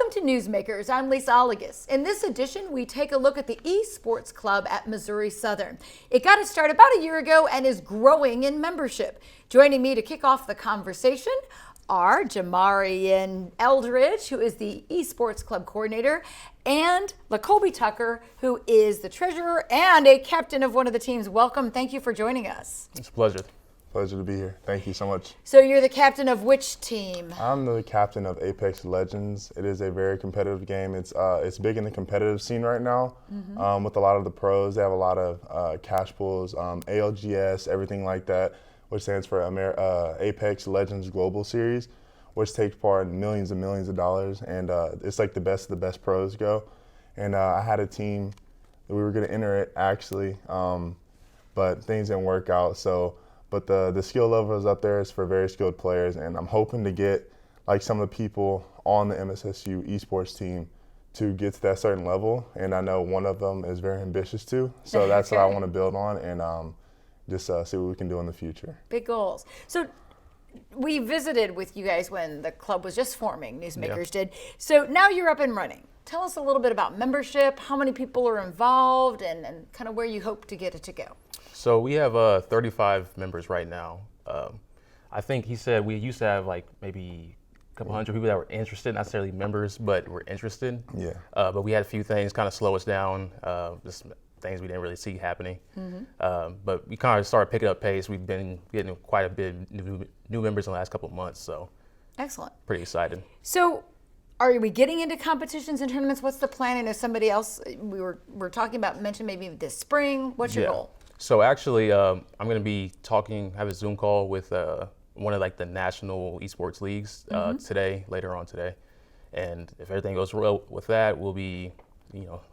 Welcome to Newsmakers. I'm Lisa Oligas. In this edition, we take a look at the esports club at Missouri Southern. It got its start about a year ago and is growing in membership. Joining me to kick off the conversation are Jamarian Eldridge, who is the esports club coordinator, and LaColby Tucker, who is the treasurer and a captain of one of the teams. Welcome. Thank you for joining us. It's a pleasure. Pleasure to be here. Thank you so much. So you're the captain of which team? I'm the captain of Apex Legends. It is a very competitive game. It's big in the competitive scene right now with a lot of the pros. They have a lot of cash pools, ALGS, everything like that, which stands for Apex Legends Global Series, which takes part in millions and millions of dollars. And it's like the best of the best pros go. And I had a team that we were going to enter it actually, but things didn't work out. But the skill level is up there. It's for very skilled players, and I'm hoping to get like some of the people on the MSSU esports team to get to that certain level. And I know one of them is very ambitious too, so that's what I want to build on and just see what we can do in the future. Big goals. So we visited with you guys when the club was just forming, Newsmakers did. So now you're up and running. Tell us a little bit about membership, how many people are involved, and kind of where you hope to get it to go. So we have 35 members right now. I think he said we used to have like maybe a couple hundred people that were interested, not necessarily members, but were interested. Yeah. But we had a few things kind of slow us down, just things we didn't really see happening. But we kind of started picking up pace. We've been getting quite a bit of new members in the last couple of months, so. Excellent. Pretty excited. So are we getting into competitions and tournaments? What's the plan? I know somebody else we're talking about mentioned maybe this spring. What's your goal? So actually, I'm going to be have a Zoom call with one of like the national esports leagues later on today. And if everything goes well with that, we'll be,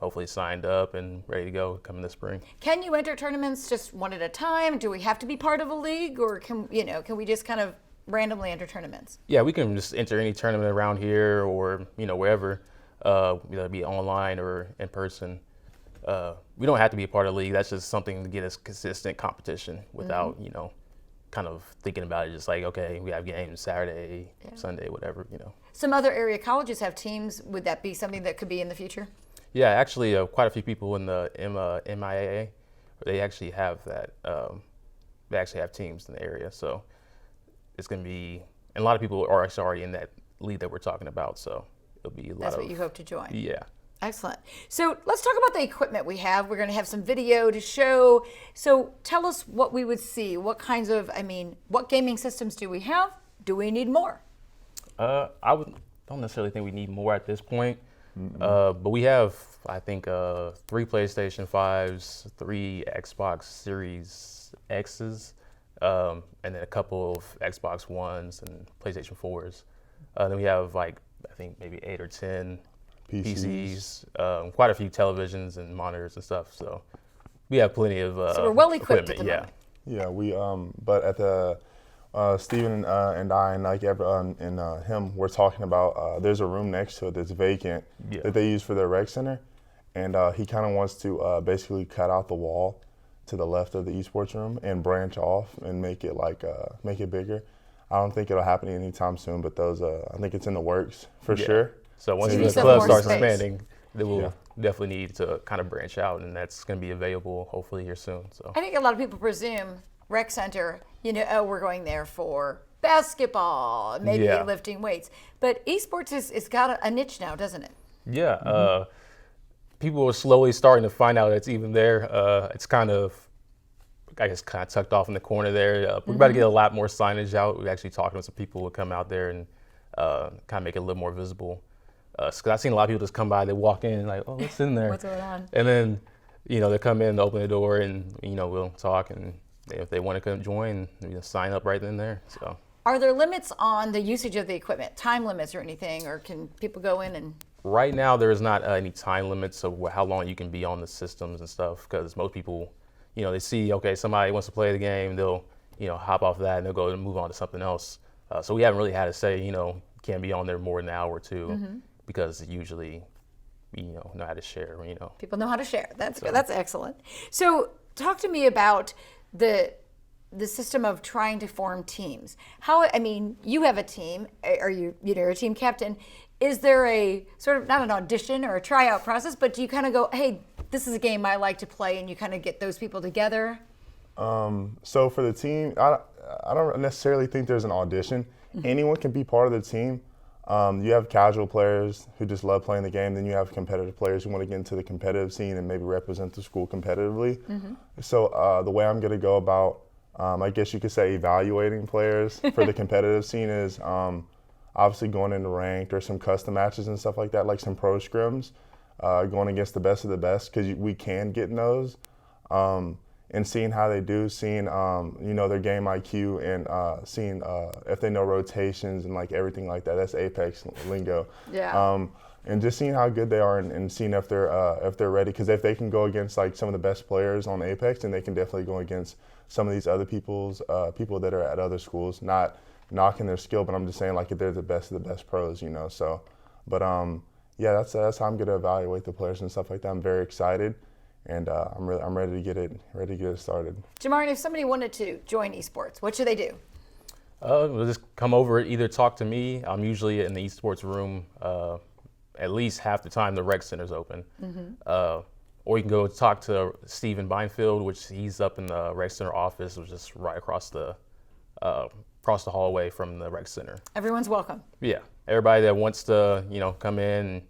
hopefully signed up and ready to go coming this spring. Can you enter tournaments just one at a time? Do we have to be part of a league, or can we just kind of randomly enter tournaments? Yeah, we can just enter any tournament around here or, wherever, whether it be online or in person. We don't have to be a part of the league. That's just something to get us consistent competition without, kind of thinking about it just like, okay, we have games Saturday, Sunday, whatever, Some other area colleges have teams. Would that be something that could be in the future? Yeah, actually, quite a few people in the MIAA, they actually have that. They actually have teams in the area. So it's going to be, and a lot of people are actually already in that league that we're talking about. So it'll be a lot That's what you hope to join. Yeah. Excellent. So let's talk about the equipment we have. We're going to have some video to show. So tell us what we would see. What kinds of, what gaming systems do we have? Do we need more? I don't necessarily think we need more at this point. But we have, I think, 3 PlayStation 5s, 3 Xbox Series X's, and then a couple of Xbox Ones and PlayStation 4s. Then we have I think maybe 8 or 10 PCs, quite a few televisions and monitors and stuff. So we have plenty of so we're well equipped at the moment. Yeah, we but at the Steven and I and him, we're talking about there's a room next to it that's vacant that they use for their rec center, and he kind of wants to basically cut out the wall to the left of the esports room and branch off and make it bigger. I don't think it'll happen anytime soon, but I think it's in the works for sure. So once the club starts expanding, then we'll definitely need to kind of branch out, and that's going to be available hopefully here soon. So I think a lot of people presume rec center, we're going there for basketball, maybe lifting weights. But esports is got a niche now, doesn't it? Yeah. People are slowly starting to find out it's even there. It's kind of tucked off in the corner there. We're about to get a lot more signage out. We're actually talking to some people who come out there and kind of make it a little more visible. Because I've seen a lot of people just come by, they walk in like, oh, what's in there? What's going on? And then, they come in, they open the door, and, we'll talk. And if they want to come join, sign up right then there. So, are there limits on the usage of the equipment, time limits or anything, or can people go in and? Right now, there is not any time limits of how long you can be on the systems and stuff, because most people, they see, okay, somebody wants to play the game, they'll, hop off that and they'll go and move on to something else. So we haven't really had to say, you can't be on there more than an hour or two, because usually, know how to share, People know how to share. That's good. That's excellent. So talk to me about the system of trying to form teams. You have a team, or you're a team captain. Is there a sort of, not an audition or a tryout process, but do you kind of go, hey, this is a game I like to play, and you kind of get those people together? So for the team, I don't necessarily think there's an audition. Anyone can be part of the team. You have casual players who just love playing the game. Then you have competitive players who want to get into the competitive scene and maybe represent the school competitively. So the way I'm going to go about, I guess you could say, evaluating players for the competitive scene is obviously going into ranked or some custom matches and stuff like that, like some pro scrims, going against the best of the best, because we can get in those. And seeing how they do, seeing their game IQ, and seeing if they know rotations and like everything like that. That's Apex lingo. Yeah. And just seeing how good they are, and seeing if they're ready. Because if they can go against like some of the best players on Apex, then they can definitely go against some of these other people that are at other schools. Not knocking their skill, but I'm just saying like if they're the best of the best pros, So, but yeah, that's how I'm gonna evaluate the players and stuff like that. I'm very excited. And I'm ready to get it started. Jamar, if somebody wanted to join esports, what should they do? We'll just come over, either talk to me. I'm usually in the esports room at least half the time the rec center's open. Or you can go talk to Steven Beinfield, which he's up in the rec center office, which is right across the hallway from the rec center. Everyone's welcome. Yeah, everybody that wants to come in and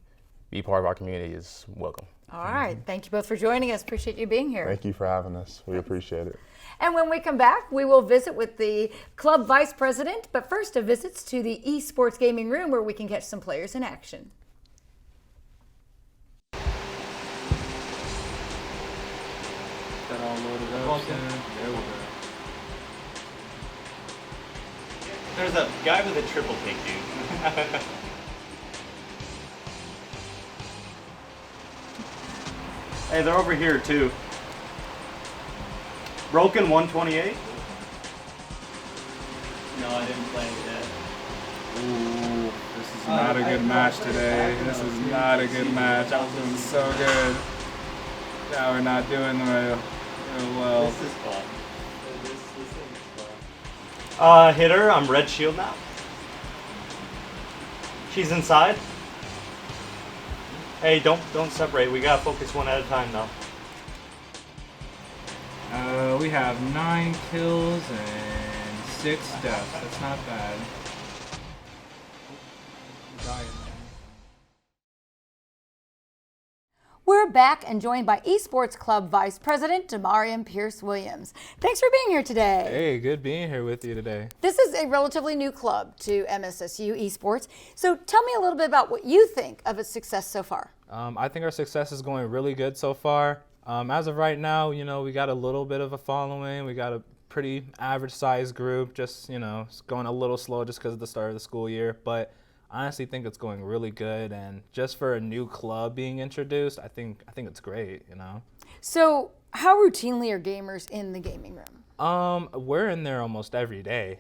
be part of our community is welcome. All right. Thank you both for joining us. Appreciate you being here. Thank you for having us. We appreciate it. And when we come back, we will visit with the club vice president. But first, a visit to the esports gaming room where we can catch some players in action. Got all loaded up. There we go. There's a guy with a triple take, dude. Hey, they're over here too. Broken 128? No, I didn't play it yet. Ooh, this is not a good match today. This is not a good match. I was doing so good. Now we're not doing real well. This is fun. This is fun. Hit her. I'm red shield now. She's inside. Hey, don't separate. We gotta focus one at a time though. We have 9 kills and 6 deaths. That's not bad. We're back and joined by Esports Club Vice President Demarion Pierce-Williams. Thanks for being here today. Hey, good being here with you today. This is a relatively new club to MSSU Esports. So tell me a little bit about what you think of its success so far. I think our success is going really good so far. As of right now, we got a little bit of a following. We got a pretty average size group, just, it's going a little slow just because of the start of the school year. But I honestly think it's going really good, and just for a new club being introduced, I think it's great, So how routinely are gamers in the gaming room? We're in there almost every day,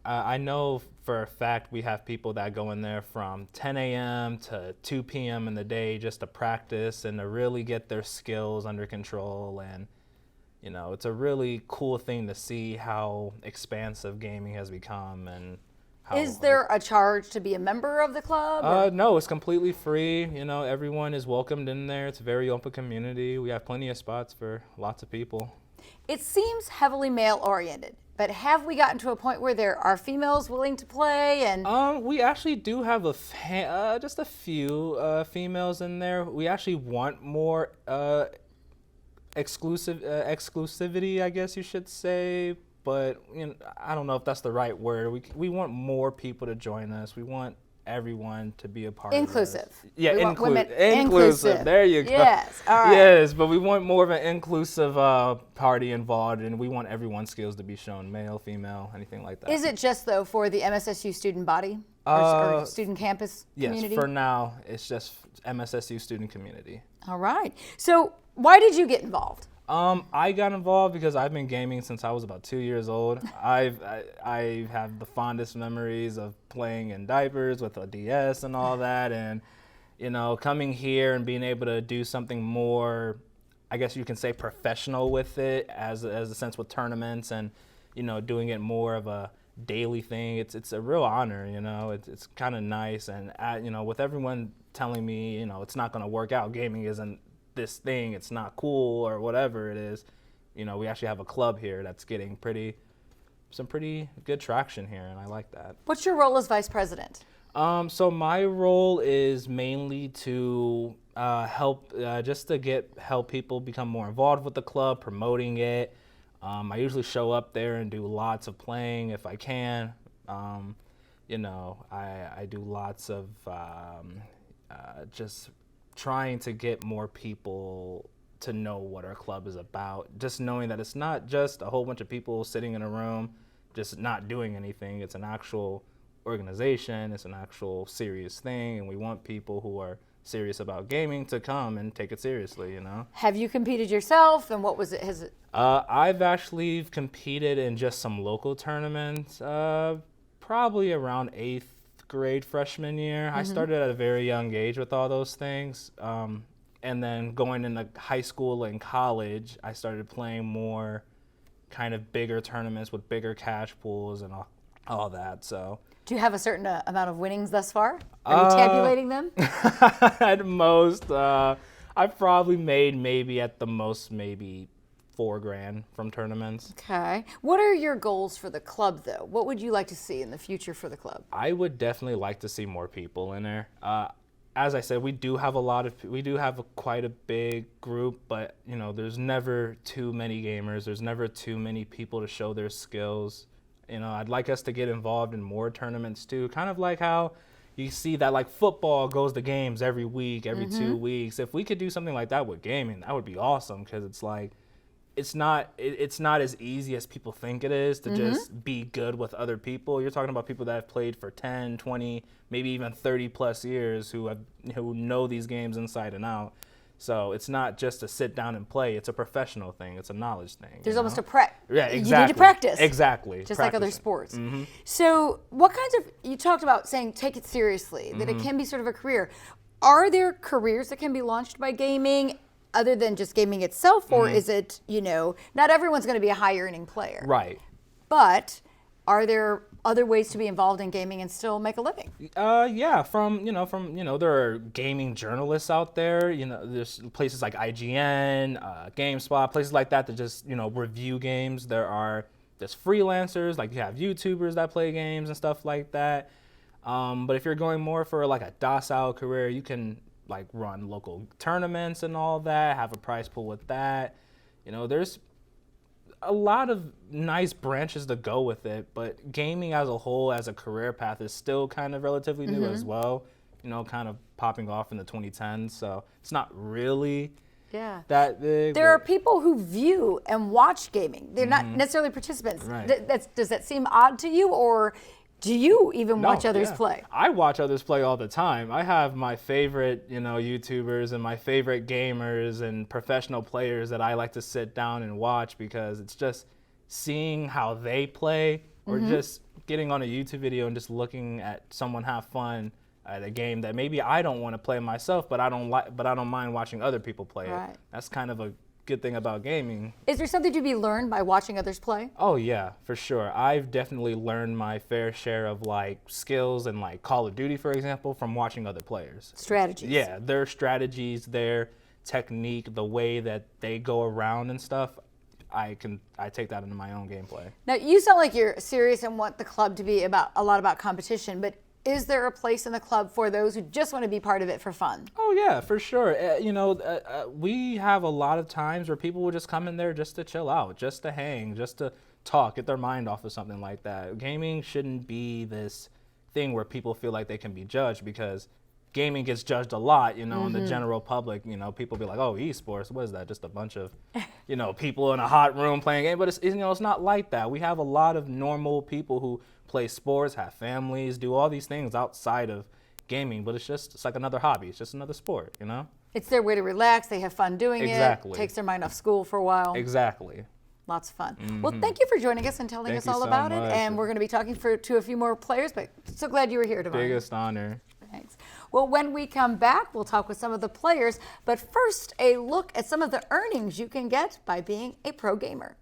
I know for a fact we have people that go in there from 10 a.m. to 2 p.m. in the day just to practice and to really get their skills under control. And, it's a really cool thing to see how expansive gaming has become. And is there a charge to be a member of the club? No, it's completely free. Everyone is welcomed in there. It's a very open community. We have plenty of spots for lots of people. It seems heavily male-oriented, but have we gotten to a point where there are females willing to play? And we actually do have just a few females in there. We actually want more exclusivity, I guess you should say. But I don't know if that's the right word. We want more people to join us. We want everyone to be a part inclusive. of this. Yeah, inclusive. Inclusive. There you go. Yes. All right. Yes, but we want more of an inclusive party involved, and we want everyone's skills to be shown, male, female, anything like that. Is it just though for the MSSU student body or student campus community? Yes, for now it's just MSSU student community. All right. So why did you get involved? I got involved because I've been gaming since I was about 2 years old. I have the fondest memories of playing in diapers with a DS and all that, and coming here and being able to do something more, I guess you can say, professional with it, as a sense with tournaments and doing it more of a daily thing. It's a real honor, you know. It's kind of nice, and you know, with everyone telling me, you know, it's not going to work out, gaming isn't this thing, it's not cool or whatever it is, you know, we actually have a club here that's getting some pretty good traction here, and I like that. What's your role as vice president? So my role is mainly to help people become more involved with the club, promoting it. I usually show up there and do lots of playing if I can. You know, I do lots of just trying to get more people to know what our club is about. Just knowing that it's not just a whole bunch of people sitting in a room just not doing anything. It's an actual organization. It's an actual serious thing, and we want people who are serious about gaming to come and take it seriously, you know. Have you competed yourself, and what was it? I've actually competed in just some local tournaments, probably around 8th grade freshman year. I started at a very young age with all those things, and then going into high school and college, I started playing more kind of bigger tournaments with bigger cash pools and all that. So. Do you have a certain amount of winnings thus far? Are you tabulating them? At most, I've probably made maybe at the most maybe $4,000 from tournaments. Okay. What are your goals for the club, though? What would you like to see in the future for the club? I would definitely like to see more people in there. As I said, we do have quite a big group, but you know, there's never too many gamers. There's never too many people to show their skills. You know, I'd like us to get involved in more tournaments too, kind of like how you see that like football goes to games every week, every 2 weeks. If we could do something like that with gaming, that would be awesome, because it's like, it's not as easy as people think it is to just be good with other people. You're talking about people that have played for 10, 20, maybe even 30 plus years who know these games inside and out. So it's not just to sit down and play. It's a professional thing. It's a knowledge thing. There's almost a prep. Yeah, exactly. You need to practice. Exactly. Just like other sports. So what kinds of, you talked about saying take it seriously, that it can be sort of a career. Are there careers that can be launched by gaming other than just gaming itself, or is it, you know, not everyone's going to be a high earning player. Right. But are there other ways to be involved in gaming and still make a living? Yeah, there are gaming journalists out there. You know, there's places like IGN, GameSpot, places like that just, you know, review games. There's freelancers, like you have YouTubers that play games and stuff like that. But if you're going more for like a docile career, you can like run local tournaments and all that, have a prize pool with that. You know, there's a lot of nice branches to go with it, but gaming as a whole, as a career path, is still kind of relatively new as well. You know, kind of popping off in the 2010s, so it's not really that big. There are people who view and watch gaming. They're not necessarily participants. Right. Does that seem odd to you, or do you even watch others play? I watch others play all the time. I have my favorite, you know, YouTubers and my favorite gamers and professional players that I like to sit down and watch, because it's just seeing how they play, or just getting on a YouTube video and just looking at someone have fun at a game that maybe I don't want to play myself, but I don't mind watching other people play it. That's kind of a good thing about gaming. Is there something to be learned by watching others play? Oh yeah, for sure. I've definitely learned my fair share of like skills and like Call of Duty, for example, from watching other players. Strategies. Yeah, their strategies, their technique, the way that they go around and stuff. I take that into my own gameplay. Now you sound like you're serious and want the club to be a lot about competition, but is there a place in the club for those who just want to be part of it for fun? Oh yeah, for sure. We have a lot of times where people will just come in there just to chill out, just to hang, just to talk, get their mind off of something like that. Gaming shouldn't be this thing where people feel like they can be judged, because gaming gets judged a lot, you know, in the general public. You know, people be like, oh, esports, what is that? Just a bunch of, you know, people in a hot room playing games. But it's not like that. We have a lot of normal people who play sports, have families, do all these things outside of gaming, but it's like another hobby. It's just another sport, you know? It's their way to relax. They have fun doing Exactly. it. Takes their mind off school for a while. Exactly. Lots of fun. Well, thank you for joining us and telling Thank us you all so about much. it. And we're going to be talking to a few more players, but so glad you were here tomorrow. Biggest honor. Thanks. Well, when we come back, we'll talk with some of the players. But first, a look at some of the earnings you can get by being a pro gamer.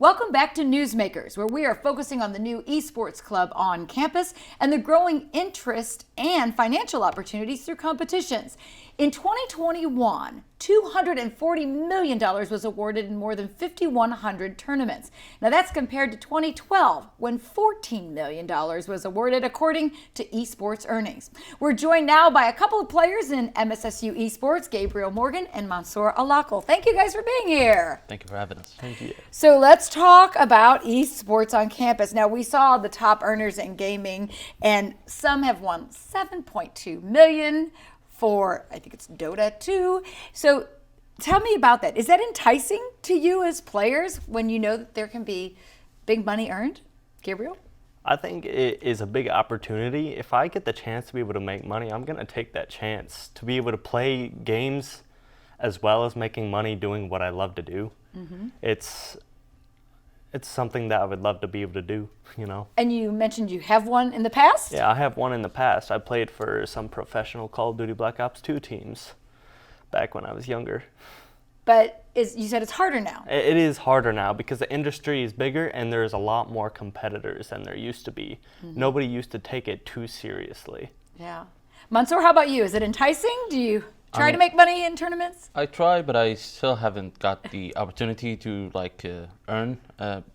Welcome back to Newsmakers, where we are focusing on the new esports club on campus and the growing interest and financial opportunities through competitions. In 2021, $240 million was awarded in more than 5,100 tournaments. Now that's compared to 2012, when $14 million was awarded, according to esports earnings. We're joined now by a couple of players in MSSU esports, Gabriel Morgan and Mansour Alakal. Thank you guys for being here. Thank you for having us. Thank you. So let's talk about esports on campus. Now, we saw the top earners in gaming, and some have won $7.2 million for, I think it's Dota 2. So tell me about that. Is that enticing to you as players when you know that there can be big money earned? Gabriel? I think it is a big opportunity. If I get the chance to be able to make money, I'm going to take that chance to be able to play games as well as making money doing what I love to do. Mm-hmm. It's something that I would love to be able to do, you know. And you mentioned you have one in the past? Yeah, I have one in the past. I played for some professional Call of Duty Black Ops 2 teams back when I was younger. But you said it's harder now. It is harder now because the industry is bigger and there's a lot more competitors than there used to be. Mm-hmm. Nobody used to take it too seriously. Yeah. Mansour, how about you? Is it enticing? Do you try to make money in tournaments? I try, but I still haven't got the opportunity to earn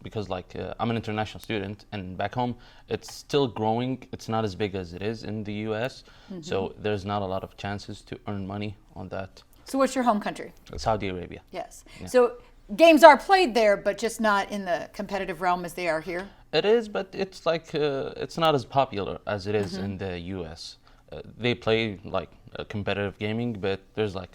because I'm an international student, and back home it's still growing. It's not as big as it is in the U.S., so there's not a lot of chances to earn money on that. So what's your home country? Saudi Arabia. Yes. Yeah. So games are played there, but just not in the competitive realm as they are here? It is, but it's it's not as popular as it is in the U.S. They play competitive gaming, but there's a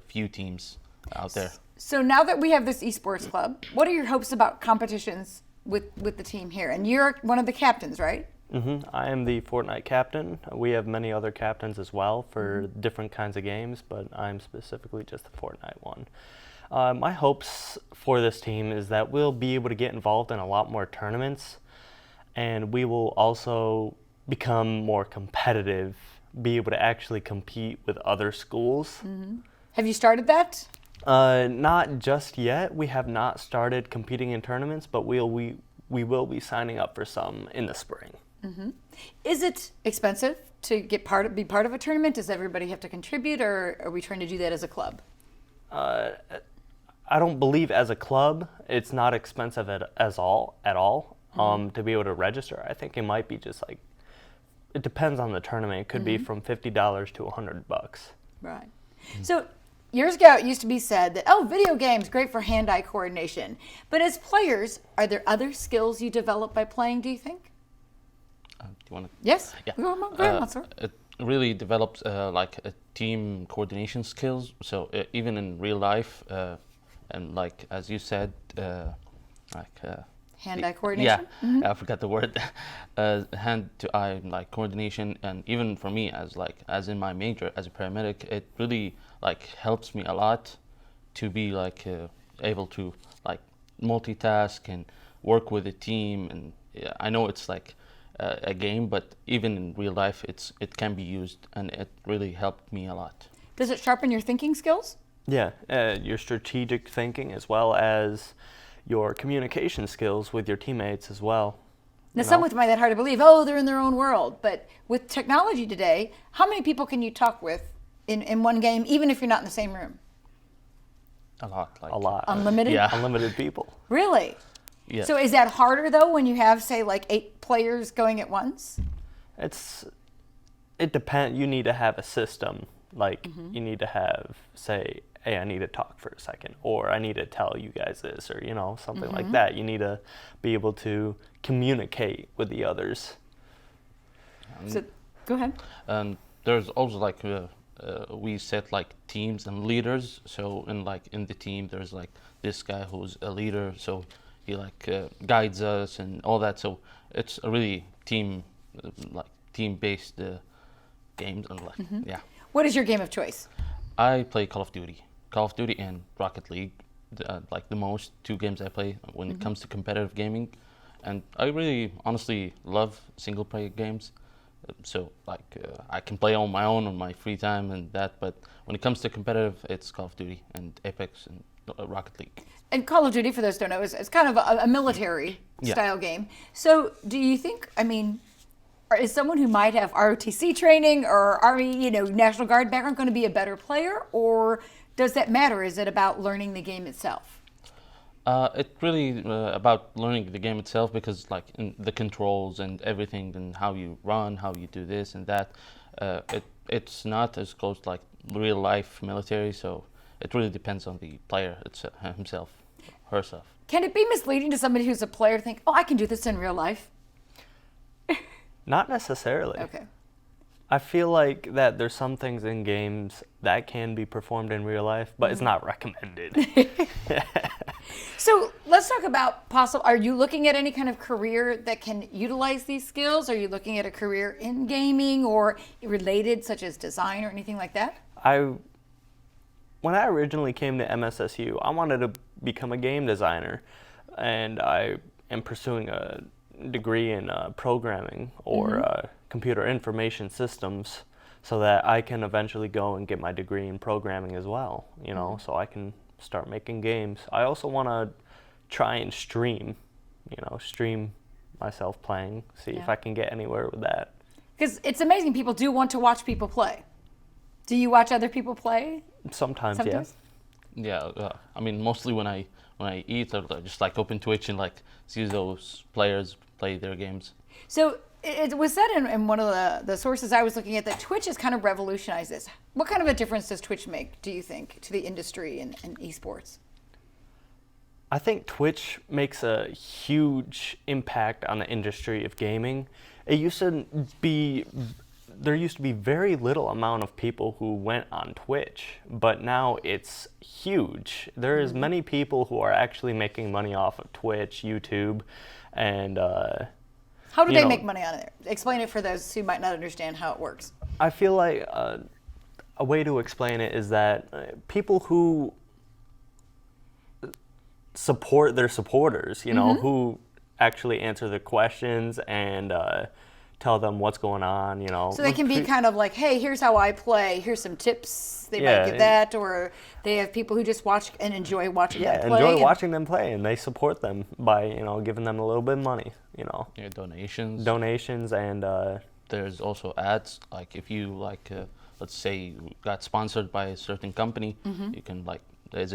few teams out there. So now that we have this esports club, what are your hopes about competitions with the team here? And you're one of the captains, right? Mm-hmm. I am the Fortnite captain. We have many other captains as well for different kinds of games, but I'm specifically just the Fortnite one. My hopes for this team is that we'll be able to get involved in a lot more tournaments, and we will also become more competitive, be able to actually compete with other schools. Mm-hmm. Have you started that? Not just yet. We have not started competing in tournaments, but we will be signing up for some in the spring. Mm-hmm. Is it expensive to be part of a tournament? Does everybody have to contribute, or are we trying to do that as a club? I don't believe as a club it's not expensive at all. To be able to register. I think it might be just it depends on the tournament. It could be from $50 to $100. Right. So years ago, it used to be said that, video games, great for hand-eye coordination. But as players, are there other skills you develop by playing, do you think? Do you want to? Yes. Yeah. Go ahead, Mansour. It really develops a team coordination skills. So even in real life, and as you said, Hand-eye coordination? Yeah, I forgot the word. Hand-to-eye coordination, and even for me as in my major as a paramedic, it really helps me a lot to be able to multitask and work with a team. And I know it's a game, but even in real life, it can be used, and it really helped me a lot. Does it sharpen your thinking skills? Yeah, your strategic thinking as well as your communication skills with your teammates as well. Now, some would find that hard to believe. They're in their own world. But with technology today, how many people can you talk with in one game, even if you're not in the same room? A lot. A lot. Unlimited? Yeah. Unlimited people. Really? Yeah. So is that harder, though, when you have, say, 8 players going at once? It depends. You need to have a system. You need to have, say, hey, I need to talk for a second, or I need to tell you guys this, or something like that. You need to be able to communicate with the others. So go ahead. There's also we set teams and leaders. So in the team, there's this guy who's a leader. So he guides us and all that. So it's a really team-based games and yeah. What is your game of choice? I play Call of Duty and Rocket League, the most 2 games I play when it comes to competitive gaming. And I really honestly love single player games. So I can play on my own on my free time and that, but when it comes to competitive, it's Call of Duty and Apex and Rocket League. And Call of Duty, for those who don't know, is kind of a military style game. So do you think, I mean, is someone who might have ROTC training or Army, National Guard background going to be a better player, or does that matter? Is it about learning the game itself? It's really about learning the game itself, because like in the controls and everything, and how you run, how you do this and that, it's not as close to like real life military. So it really depends on the player himself, herself. Can it be misleading to somebody who's a player to think, oh, I can do this in real life? Not necessarily. Okay. I feel like that there's some things in games that can be performed in real life, but it's not recommended. So let's talk about possible. Are you looking at any kind of career that can utilize these skills? Are you looking at a career in gaming or related, such as design or anything like that? When I originally came to MSSU, I wanted to become a game designer, and I am pursuing a degree in programming or computer information systems, so that I can eventually go and get my degree in programming as well, so I can start making games. I also want to try and stream myself playing, see if I can get anywhere with that. Because it's amazing, people do want to watch people play. Do you watch other people play? Sometimes. Yeah, I mean, mostly when I eat, I just like open Twitch and like see those players play their games. So it was said in one of the sources I was looking at that Twitch has kind of revolutionized this. What kind of a difference does Twitch make, do you think, to the industry and esports? I think Twitch makes a huge impact on the industry of gaming. There used to be very little amount of people who went on Twitch, but now it's huge. There is many people who are actually making money off of Twitch, YouTube, and how do they make money on it? Explain it for those who might not understand how it works. I feel like a way to explain it is that people who support their supporters, who actually answer the questions and tell them what's going on, So they can be kind of like, hey, here's how I play. Here's some tips. They might give that, or they have people who just watch and enjoy watching them play. Yeah, enjoy watching them play, and they support them by, giving them a little bit of money, Yeah, donations. Donations, and there's also ads. Like if you let's say you got sponsored by a certain company, you can let's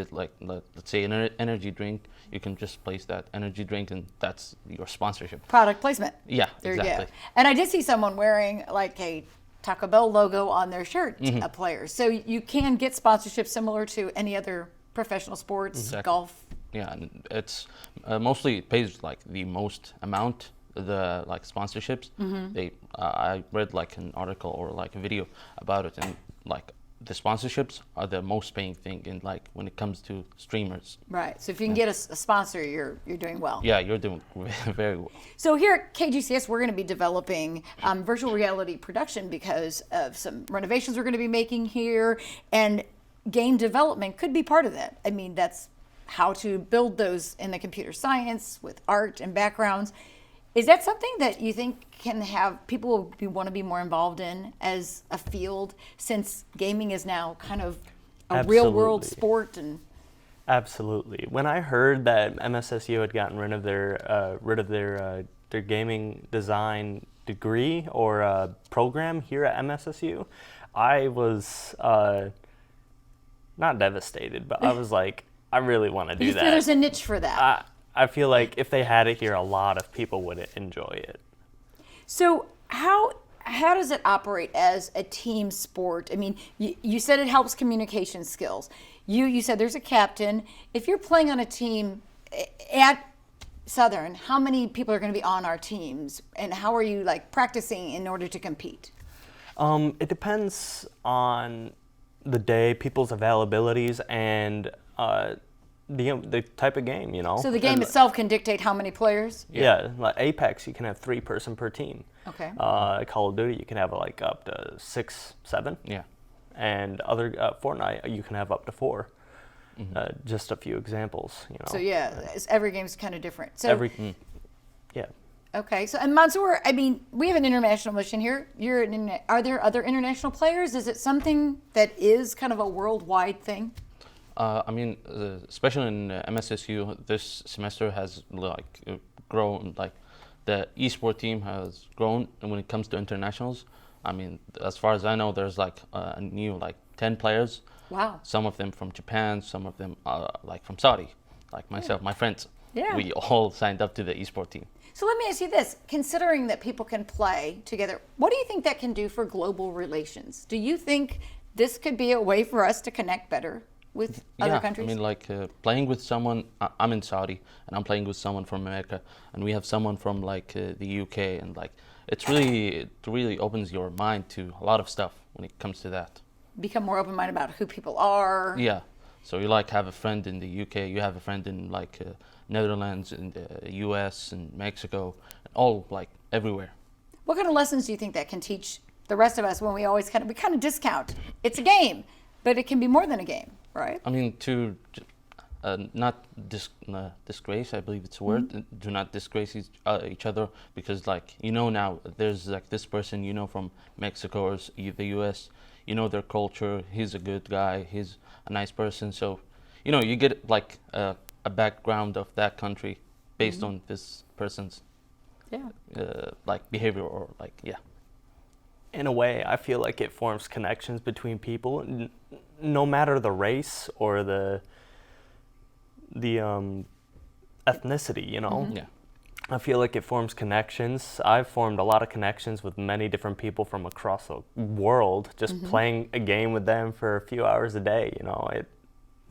say an energy drink, you can just place that energy drink and that's your sponsorship. Product placement. Yeah, there exactly. You go. And I did see someone wearing like a Taco Bell logo on their shirt, a player. So you can get sponsorship similar to any other professional sports, golf. Yeah, and it's mostly it pays like the most amount, the like sponsorships. I read like an article or like a video about it, and like the sponsorships are the most paying thing in like when it comes to streamers. Right. So if you can get a sponsor, you're doing well. Yeah, you're doing very well. So here at KGCS, we're going to be developing virtual reality production because of some renovations we're going to be making here, and game development could be part of that. I mean, that's how to build those in the computer science with art and backgrounds. Is that something that you think can have people want to be more involved in as a field, since gaming is now kind of a real world sport? And absolutely. When I heard that MSSU had gotten rid of their gaming design degree or program here at MSSU, I was not devastated, but I was like, I really want to do that. You feel there's a niche for that? I feel like if they had it here, a lot of people would enjoy it. So how does it operate as a team sport? I mean, you said it helps communication skills. You said there's a captain. If you're playing on a team at Southern, how many people are going to be on our teams, and how are you like practicing in order to compete? It depends on the day, people's availabilities, and the type of game, So the game itself can dictate how many players? Yeah, like Apex, you can have 3 person per team. Okay. Call of Duty, you can have like up to 6, 7. Yeah. And other Fortnite, you can have up to 4. Just a few examples, So yeah, every game's kind of different. So yeah. Okay, so and Mansour, I mean, we have an international mission here. Are there other international players? Is it something that is kind of a worldwide thing? I mean, especially in MSSU, this semester has like grown. Like the esports team has grown, and when it comes to internationals, I mean, as far as I know, there's like a new like 10 players. Wow. Some of them from Japan, some of them like from Saudi, like myself, my friends. Yeah. We all signed up to the esports team. So let me ask you this, considering that people can play together, what do you think that can do for global relations? Do you think this could be a way for us to connect better with other countries? I mean, like playing with someone, I'm in Saudi, and I'm playing with someone from America, and we have someone from like the UK, and like it really opens your mind to a lot of stuff when it comes to that. Become more open-minded about who people are. Yeah. So you like have a friend in the UK, you have a friend in like Netherlands, in the US, and Mexico, and all like everywhere. What kind of lessons do you think that can teach the rest of us when we always kind of discount? It's a game, but it can be more than a game, right? I mean, to not disgrace, I believe it's a word. Do not disgrace each other, because like now there's like this person from Mexico or the US. Their culture. He's a good guy. He's a nice person. So, you get like a background of that country based on this person's like behavior or like In a way, I feel like it forms connections between people, no matter the race or the ethnicity. Yeah. I feel like it forms connections. I've formed a lot of connections with many different people from across the world, just playing a game with them for a few hours a day.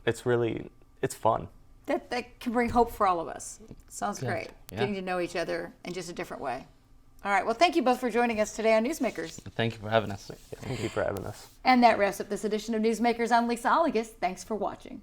It's fun. That can bring hope for all of us. Sounds great. Yeah. Getting to know each other in just a different way. All right. Well, thank you both for joining us today on Newsmakers. Thank you for having us. Thank you for having us. And that wraps up this edition of Newsmakers. I'm Lisa Oligas. Thanks for watching.